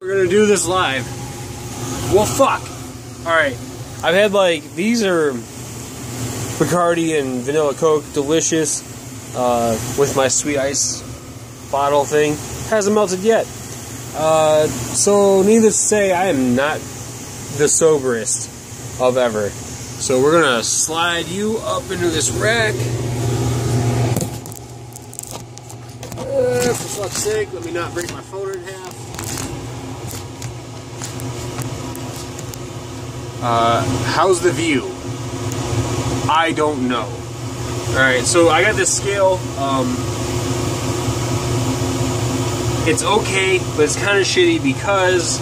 We're gonna do this live. Well, fuck. Alright. I've had like, these are Bacardi and vanilla Coke, delicious, with my sweet ice bottle thing. Hasn't melted yet. So needless to say, I am not the soberest of ever. So we're gonna slide you up into this rack. For fuck's sake, let me not break my phone in half. How's the view? I don't know. Alright, so I got this scale. It's okay, but it's kind of shitty because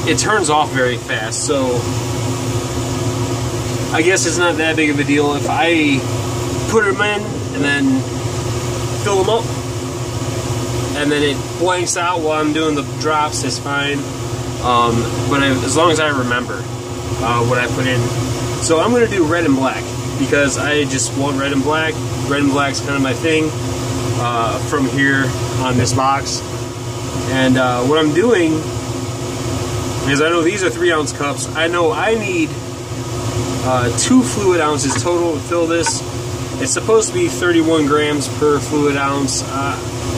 it turns off very fast. So I guess it's not that big of a deal if I put them in and then fill them up, and then it blanks out while I'm doing the drops. It's fine. But as long as I remember what I put in. So I'm going to do red and black because I just want red and black. Red and black's kind of my thing from here on this box. And what I'm doing is, I know these are 3-ounce cups. I know I need 2 fluid ounces total to fill this. It's supposed to be 31 grams per fluid ounce.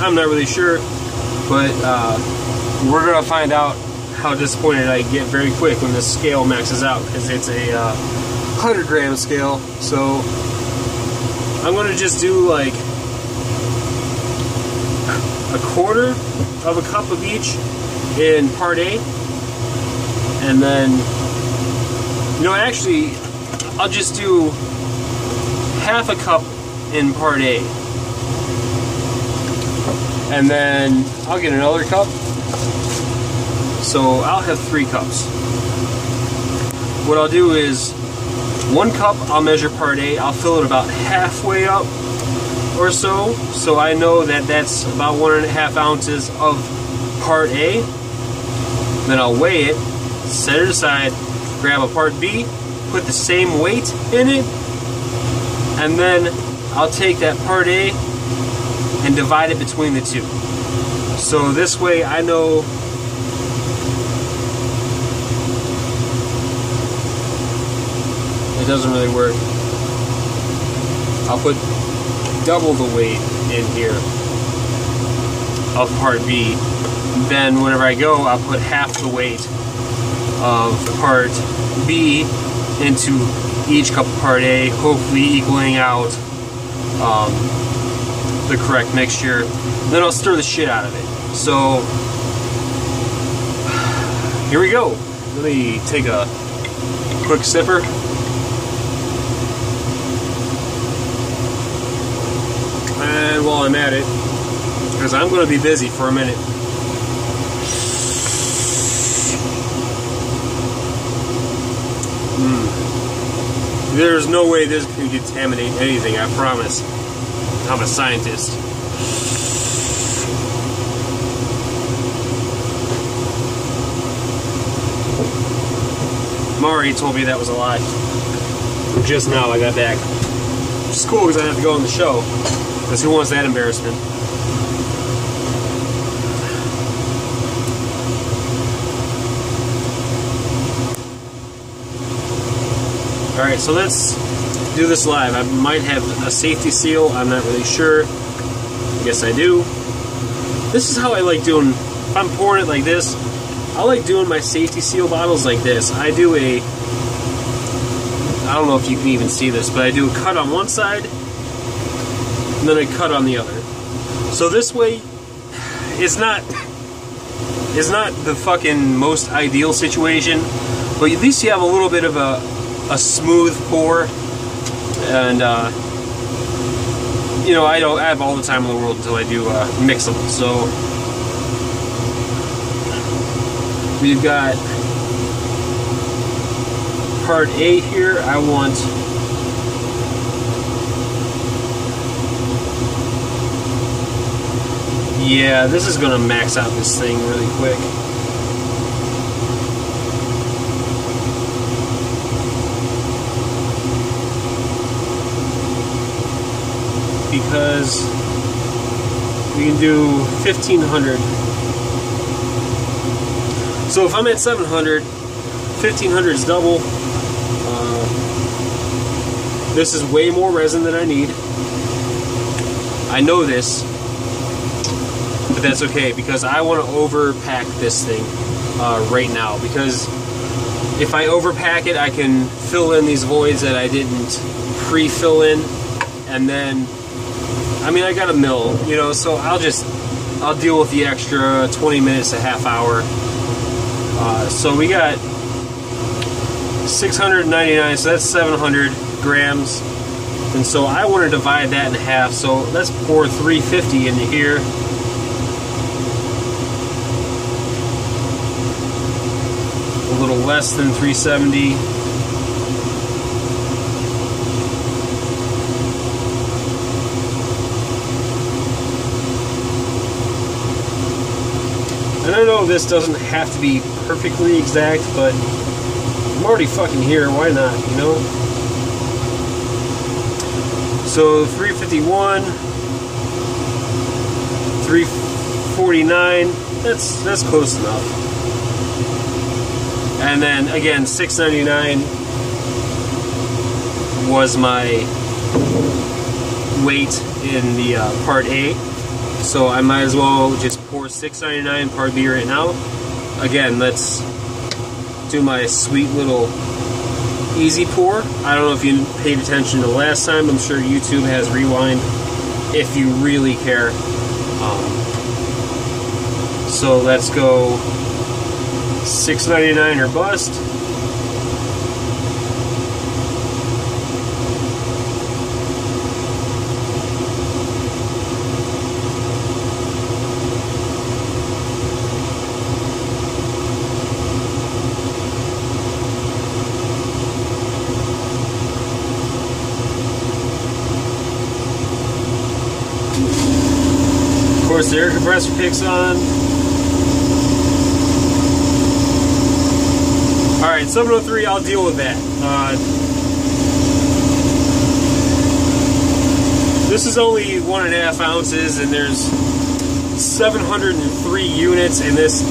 I'm not really sure, but we're going to find out how disappointed I get very quick when this scale maxes out, because it's a 100 gram scale. So I'm going to just do like a quarter of a cup of each in part A, and then, you know, actually I'll just do half a cup in part A, and then I'll get another cup. So I'll have 3 cups. What I'll do is 1 cup, I'll measure part A. I'll fill it about halfway up or so. So I know that that's about 1.5 ounces of part A. Then I'll weigh it, set it aside, grab a part B, put the same weight in it, and then I'll take that part A and divide it between the two. So this way I know it doesn't really work. I'll put double the weight in here of part B. Then whenever I go, I'll put half the weight of part B into each cup of part A, hopefully equaling out the correct mixture. Then I'll stir the shit out of it. So here we go. Let me take a quick sipper. And while I'm at it, because I'm going to be busy for a minute. There's no way this can contaminate anything, I promise. I'm a scientist. Mari told me that was a lie. Just now I got back. Which is cool because I have to go on the show. Because who wants that embarrassment? Alright, so let's do this live. I might have a safety seal, I'm not really sure. I guess I do. This is how I like doing, if I'm pouring it like this, I like doing my safety seal bottles like this. I do a, I don't know if you can even see this, but I do a cut on one side, and then I cut on the other. So this way, it's not the fucking most ideal situation, but at least you have a little bit of a smooth pour, and you know, I have all the time in the world until I do mix them. So we've got part A here. I want yeah, this is gonna max out this thing really quick. Because we can do 1,500 So if I'm at 700, 1500 is double. This is way more resin than I need. I know this, but that's okay because I want to overpack this thing right now, because if I overpack it, I can fill in these voids that I didn't pre-fill in, and then, I mean, I got a mill, you know, so I'll deal with the extra 20 minutes, a half hour. So we got 699, so that's 700 grams. And so I want to divide that in half, so let's pour 350 into here. A little less than 370. And I know this doesn't have to be perfectly exact, but I'm already fucking here, why not, you know? So 351, 349, that's close enough. And then again, 699 was my weight in the part A. So I might as well just pour 699 part B right now. Again, let's do my sweet little easy pour. I don't know if you paid attention to last time. I'm sure YouTube has rewind if you really care. So let's go 699 or bust. Of course, the air compressor kicks on. Alright, 703, I'll deal with that. This is only 1.5 ounces, and there's 703 units, and this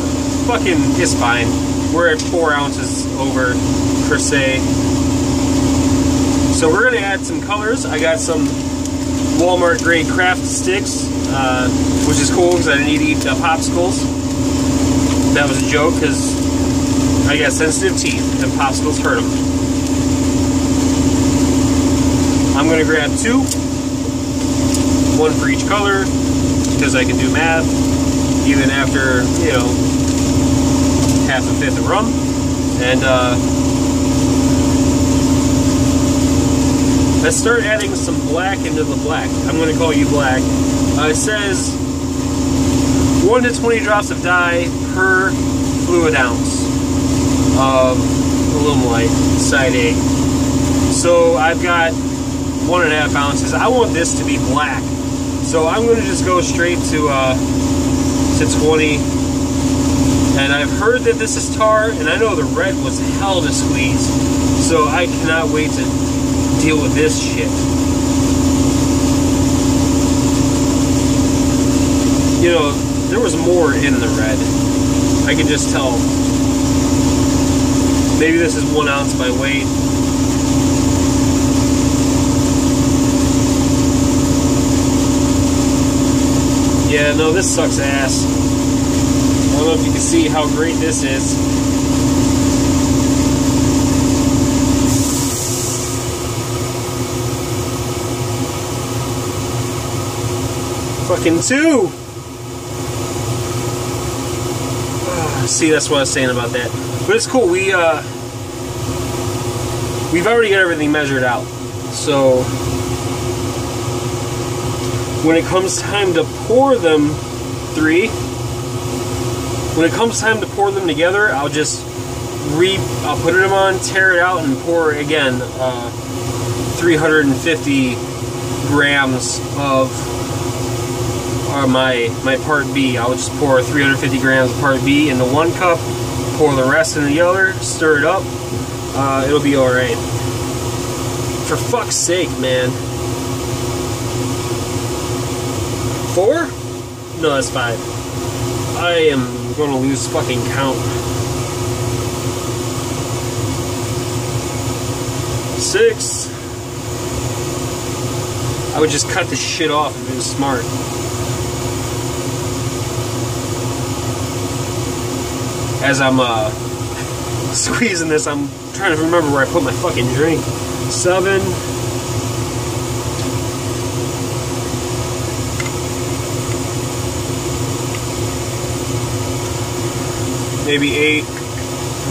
fucking is fine. We're at 4 ounces over, per se. So we're gonna add some colors. I got some Walmart grade craft sticks, which is cool because I didn't need to eat the popsicles. That was a joke because I got sensitive teeth and popsicles hurt them. I'm going to grab 2, 1 for each color, because I can do math even after, you know, half a fifth of rum. And let's start adding some black into the black. I'm going to call you black. It says 1 to 20 drops of dye per fluid ounce of illuminate side A. So I've got 1.5 ounces. I want this to be black, so I'm going to just go straight to 20. And I've heard that this is tar, and I know the red was hell to squeeze, so I cannot wait to deal with this shit. You know, there was more in the red. I can just tell. Maybe this is 1 ounce by weight. Yeah, no, this sucks ass. I don't know if you can see how great this is. Fucking 2! See, that's what I was saying about that. But it's cool. We've already got everything measured out. So when it comes time to pour them, when it comes time to pour them together, I'll just I'll put them on, tear it out, and pour again 350 grams of my part B. I'll just pour 350 grams of part B into 1 cup, pour the rest in the other, stir it up. It'll be alright. For fuck's sake, man. 4? No, that's 5. I am going to lose fucking count. 6. I would just cut this shit off if it was smart. As I'm squeezing this, I'm trying to remember where I put my fucking drink. 7. Maybe 8,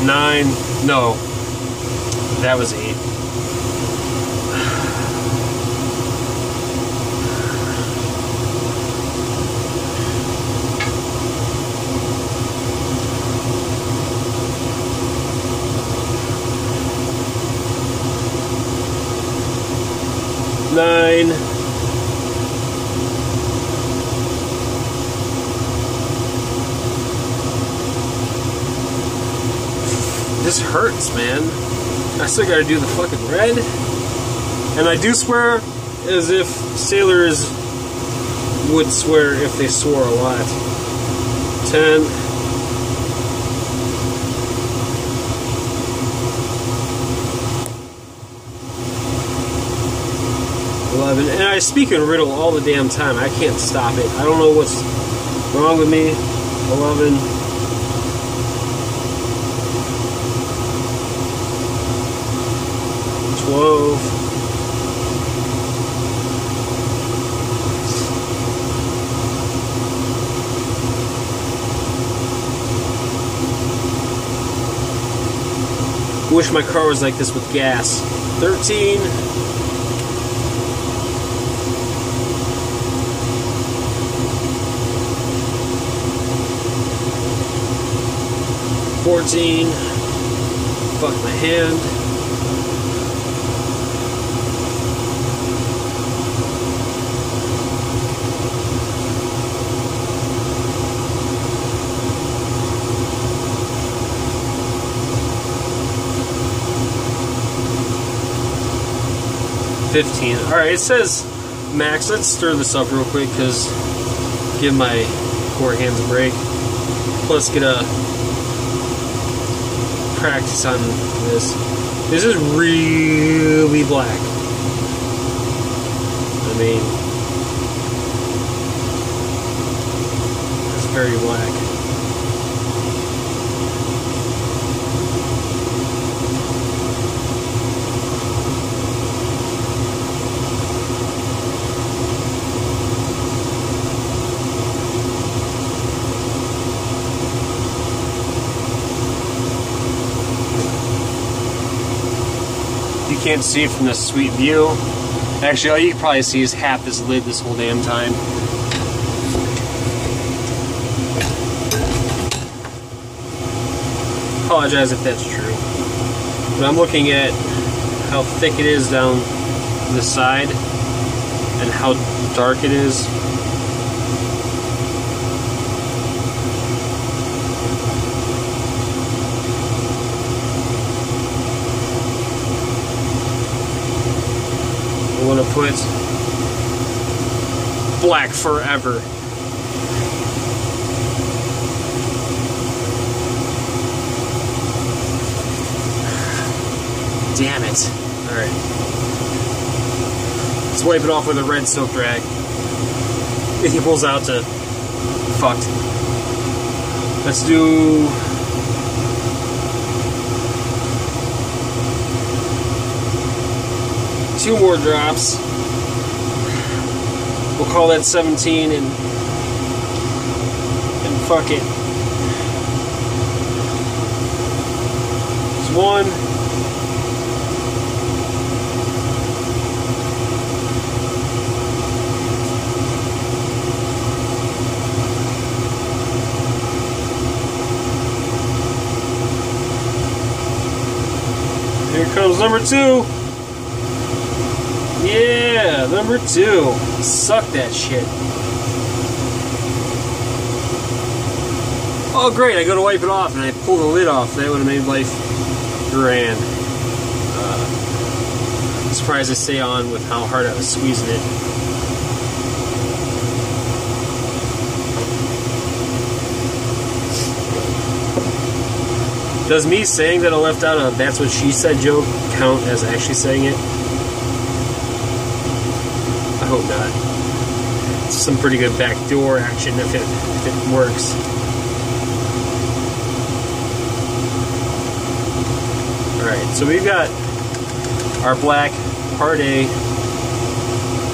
9. No, that was 8. Nine. This hurts, man. I still gotta do the fucking red. And I do swear as if sailors would swear if they swore a lot. 10. 11. And I speak in riddle all the damn time. I can't stop it. I don't know what's wrong with me. 11. 12. 13. Wish my car was like this with gas. 13. 14. Fuck my hand. 15. Alright, it says max. Let's stir this up real quick because give my poor hands a break. Plus get a practice on this. This is really black. I mean, it's very black. You can't see it from this sweet view. Actually, all you can probably see is half this lid this whole damn time. Apologize if that's true. But I'm looking at how thick it is down the side and how dark it is. I want to put black forever. Damn it. Alright. Let's wipe it off with a red silk rag. It equals out to fucked. Let's do two more drops. We'll call that 17 and fuck it. It's 1. Here comes number 2. Yeah, number 2. Suck that shit. Oh great, I go to wipe it off and I pull the lid off. That would have made life grand. I'm surprised I stay on with how hard I was squeezing it. Does me saying that I left out a "that's what she said" joke count as actually saying it? I hope not. It's some pretty good backdoor action if it works. Alright, so we've got our black part A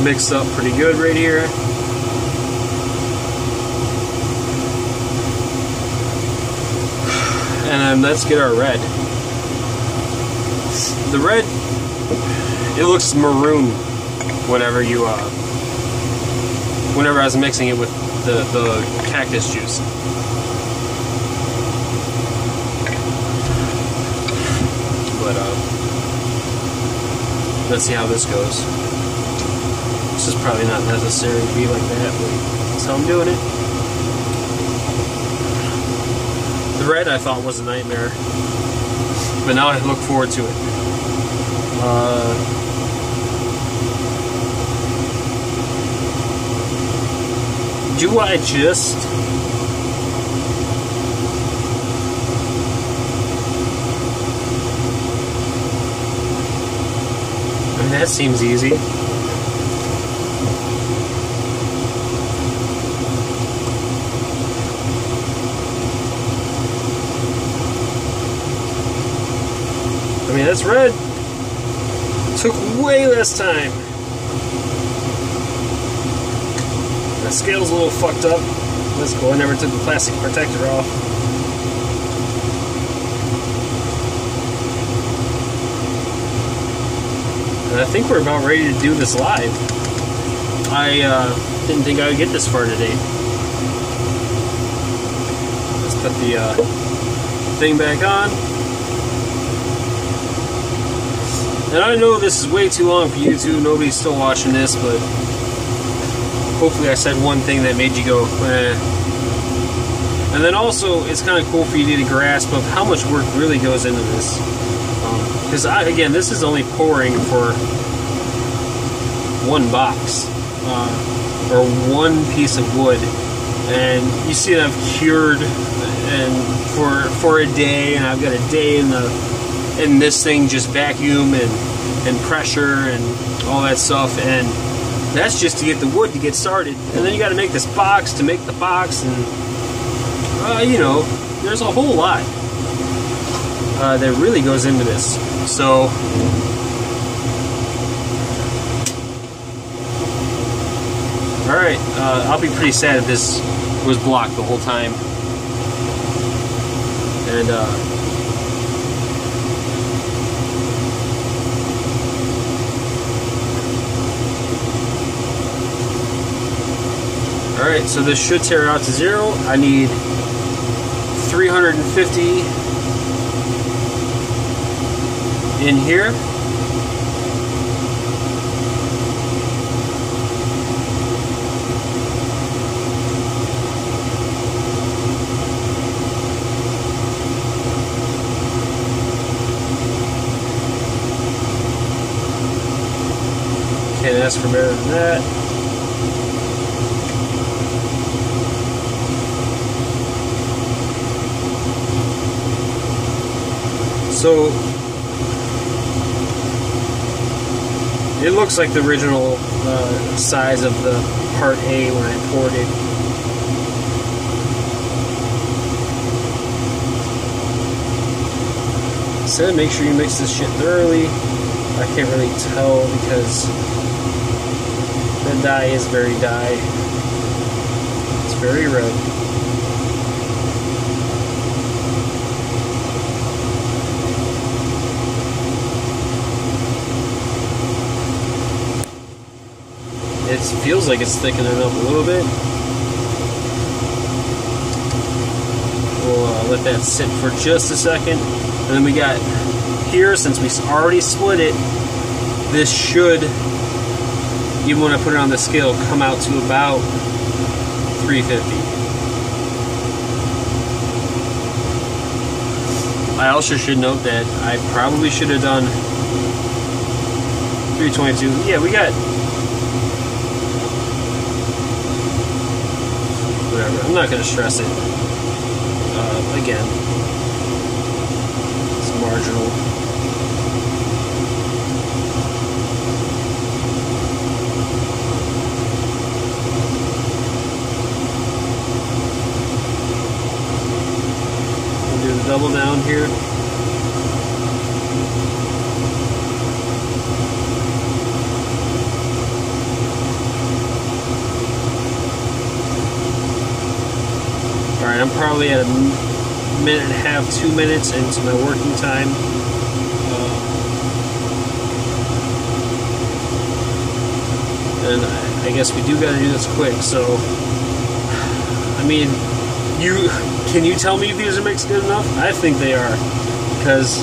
mixed up pretty good right here. And then let's get our red. The red, it looks maroon whenever you whenever I was mixing it with the cactus juice. But let's see how this goes. This is probably not necessary to be like that, but that's how I'm doing it. The red I thought was a nightmare, but now I look forward to it. Do I just... I mean, that seems easy. I mean, that's red. Took way less time. The scale's a little fucked up. That's cool. I never took the plastic protector off. And I think we're about ready to do this live. I didn't think I would get this far today. Let's put the thing back on. And I know this is way too long for YouTube. Nobody's still watching this, but hopefully I said one thing that made you go, eh. And then also, it's kind of cool for you to get a grasp of how much work really goes into this. Because again, this is only pouring for one box or one piece of wood, and you see that I've cured and for a day, and I've got a day in this thing just vacuum and pressure and all that stuff, and that's just to get the wood to get started. And then you got to make this box to make the box, and you know, there's a whole lot that really goes into this. So alright, I'll be pretty sad if this was blocked the whole time. And alright, so this should tear out to 0. I need 350 in here. Can't ask for better than that. So it looks like the original size of the part A when I poured it. So make sure you mix this shit thoroughly. I can't really tell because the dye is very dye. It's very red. It feels like it's thickening up a little bit. We'll let that sit for just a second. And then we got here, since we already split it, this should, even when I put it on the scale, come out to about 350. I also should note that I probably should have done 322. Yeah, we got... whatever. I'm not going to stress it again. marginal. We'll do the double down here. Alright, I'm probably at a minute and a half, 2 minutes into my working time. And I guess we do gotta do this quick, so I mean, can you tell me if these are mixed good enough? I think they are, because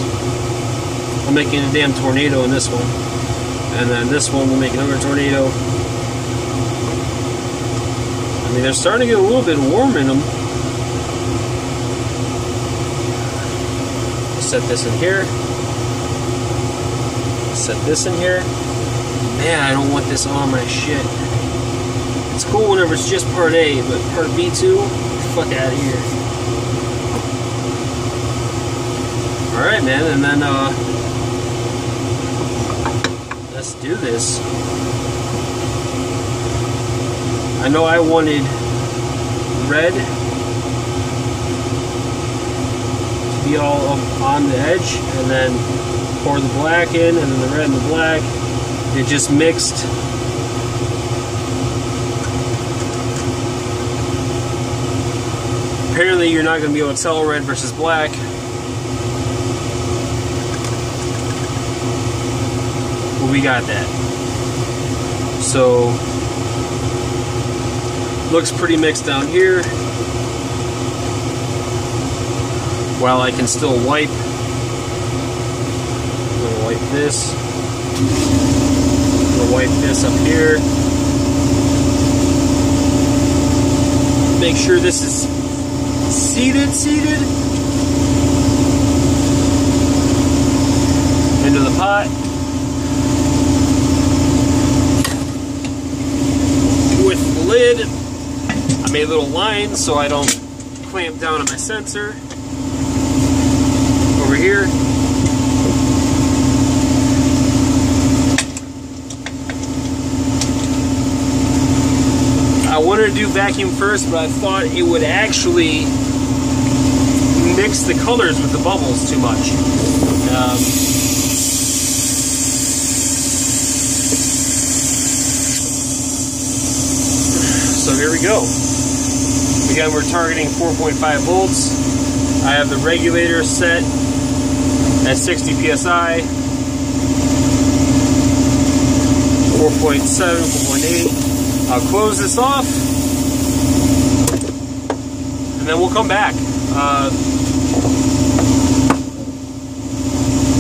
I'm making a damn tornado in this one, and then this one will make another tornado. I mean, they're starting to get a little bit warm in them. Set this in here. Set this in here. Man, I don't want this on my shit. It's cool whenever it's just part A, but part B2, fuck out of here. Alright, man, and then, let's do this. I know I wanted red to be all up on the edge, and then pour the black in, and then the red and the black. It just mixed. Apparently you're not going to be able to tell red versus black. Well, we got that. So, looks pretty mixed down here. While I can still wipe. I'm going to wipe this. I'm going to wipe this up here. Make sure this is seated into the pot with the lid. I made little lines so I don't clamp down on my sensor over here. I wanted to do vacuum first, but I thought it would actually mix the colors with the bubbles too much. So here we go. Again, we're targeting 4.5 volts. I have the regulator set at 60 psi. 4.7, 4.8. I'll close this off, and then we'll come back.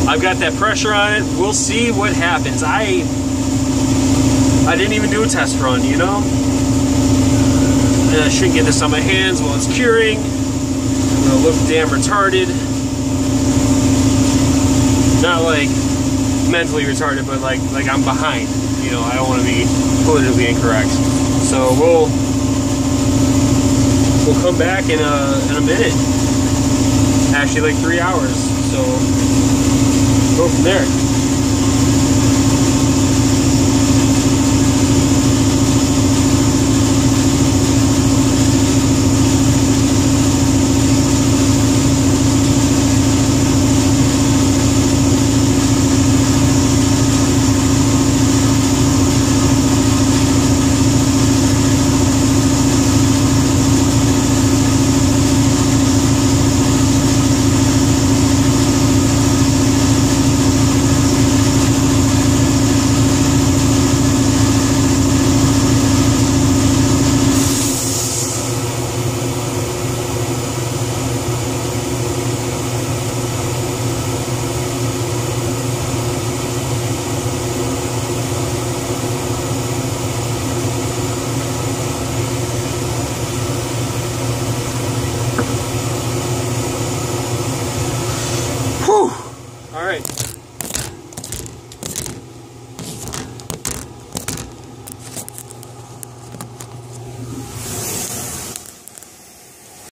I've got that pressure on it. We'll see what happens. I didn't even do a test run, you know? And I shouldn't get this on my hands while it's curing. I'm gonna look damn retarded. Not like mentally retarded, but like I'm behind. You know, I don't want to be politically incorrect. So we'll come back in a minute. Actually, like 3 hours. So go from there. Whew. All right.